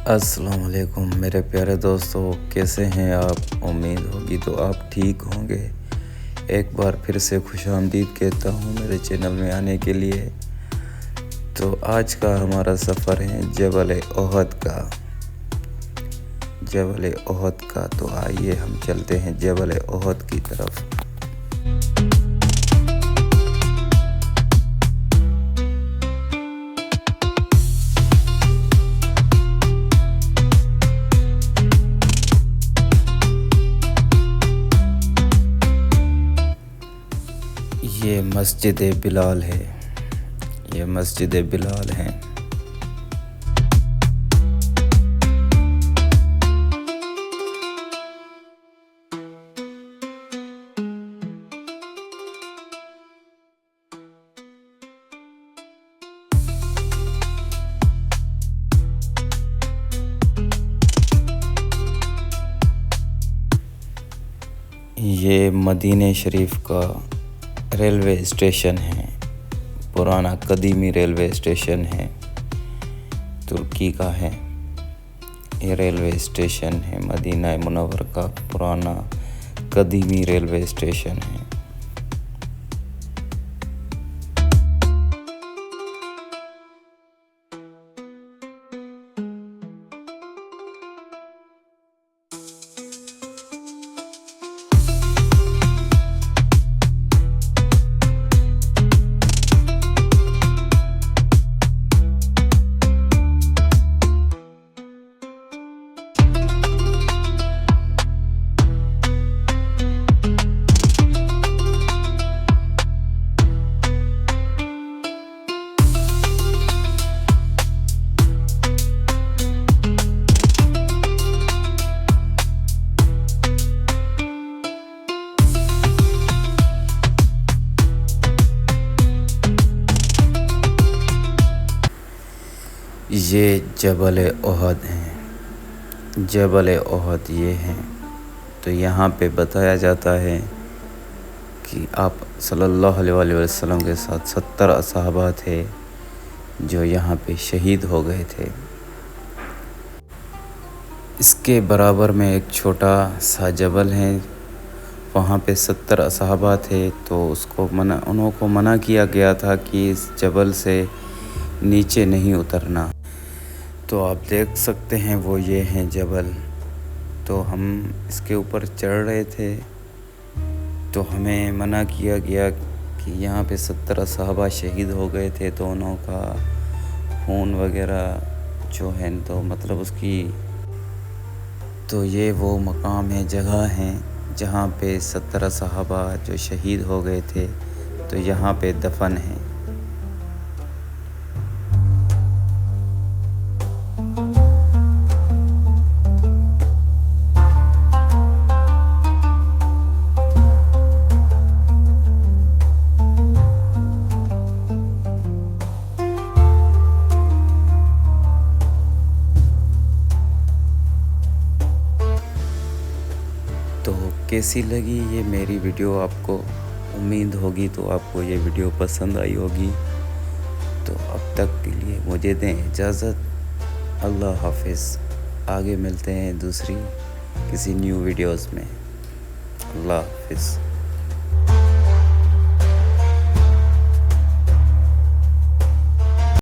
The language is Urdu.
السلام علیکم میرے پیارے دوستو، کیسے ہیں آپ؟ امید ہوگی تو آپ ٹھیک ہوں گے۔ ایک بار پھر سے خوش آمدید کہتا ہوں میرے چینل میں آنے کے لیے۔ تو آج کا ہمارا سفر ہے جبل احد کا۔ جبل احد کا تو آئیے ہم چلتے ہیں جبل احد کی طرف۔ یہ مسجد بلال ہے، یہ مسجد بلال ہے۔ یہ مدینہ شریف کا ریلوے اسٹیشن ہے، پرانا قدیمی ریلوے اسٹیشن ہے، ترکی کا ہے۔ یہ ریلوے اسٹیشن ہے، مدینہ منور کا پرانا قدیمی ریلوے اسٹیشن ہے۔ یہ جبل احد ہیں، جبل احد یہ ہیں۔ تو یہاں پہ بتایا جاتا ہے کہ آپ صلی اللہ علیہ وسلم کے ساتھ 70 صحابہ تھے جو یہاں پہ شہید ہو گئے تھے۔ اس کے برابر میں ایک چھوٹا سا جبل ہے، وہاں پہ 70 صحابہ تھے، تو انہوں کو منع کیا گیا تھا کہ اس جبل سے نیچے نہیں اترنا۔ تو آپ دیکھ سکتے ہیں وہ یہ ہیں جبل۔ تو ہم اس کے اوپر چڑھ رہے تھے تو ہمیں منع کیا گیا کہ یہاں پہ 70 صحابہ شہید ہو گئے تھے، تو انہوں کا خون وغیرہ جو ہے تو مطلب اس کی تو یہ وہ مقام ہے، جگہ ہیں جہاں پہ 70 صحابہ جو شہید ہو گئے تھے تو یہاں پہ دفن ہیں۔ تو کیسی لگی یہ میری ویڈیو آپ کو؟ امید ہوگی تو آپ کو یہ ویڈیو پسند آئی ہوگی۔ تو اب تک کے لیے مجھے دیں اجازت۔ اللہ حافظ۔ آگے ملتے ہیں دوسری کسی نیو ویڈیوز میں۔ اللہ حافظ۔